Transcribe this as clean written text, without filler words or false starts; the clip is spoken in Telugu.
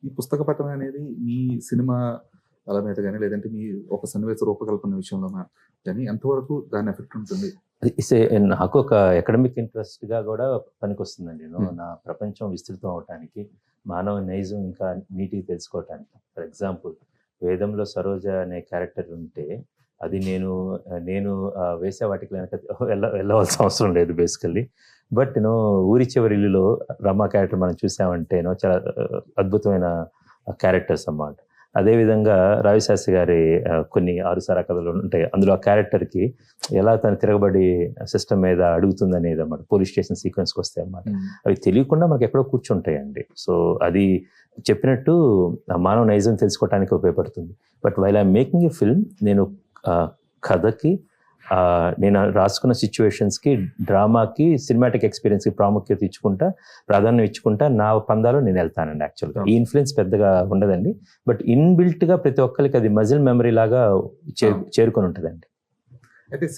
ఈ పుస్తక పఠనం అనేది మీ సినిమాల మీద గాని, లేదంటే మీ ఒక సన్నివేశ రూపకల్పన విషయంలోన గాని ఎంతవరకు దాని ఎఫెక్ట్ ఉంటుంది? నాకు ఒక అకాడమిక్ ఇంట్రెస్ట్‌గా గూడా పనికొస్తుందండి. హ్మ్. నా ప్రపంచం విస్తృతం అవ్వటానికి, మానవ నైజం ఇంకా నీటిగా తెలుసుకోవటానికి. ఫర్ ఎగ్జాంపుల్, వేదంలో సరోజ అనే క్యారెక్టర్ ఉంటే, అది నేను వేశ్య వాటికలు వెనక వెళ్ళవలసిన అవసరం లేదు బేసికల్లీ. బట్ ఊరి చివరి ఇల్లులో రమ క్యారెక్టర్ మనం చూసామంటే చాలా అద్భుతమైన క్యారెక్టర్స్ అన్నమాట. అదేవిధంగా రవిశాస్త్రి గారి కొన్ని 6 కథలు ఉంటాయి. అందులో ఆ క్యారెక్టర్‌కి ఎలా తను తిరగబడి సిస్టమ్ మీద అడుగుతుందనేది అన్నమాట. పోలీస్ స్టేషన్ సీక్వెన్స్‌కి వస్తాయి అన్నమాట. అవి తెలియకుండా మనకు ఎక్కడో కూర్చుంటాయండి. సో అది చెప్పినట్టు మానవ నైజం తెలుసుకోవటానికి ఉపయోగపడుతుంది. But while I'm making a film, నేను కథకి, నేను రాసుకున్న సిచ్యువేషన్స్‌కి, డ్రామాకి, సినిమాటిక్ ఎక్స్‌పీరియన్స్‌కి ప్రాధాన్యం ఇచ్చుకుంటా నా పందాలో నేను వెళ్తానండి యాక్చువల్‌గా. ఈ ఇన్‌ఫ్లూయెన్స్ పెద్దగా ఉండదండి. బట్ ఇన్‌బిల్ట్‌గా ప్రతి ఒక్కళ్ళకి అది మజిల్ మెమరీ లాగా చేరుకొని ఉంటదండి. అయితే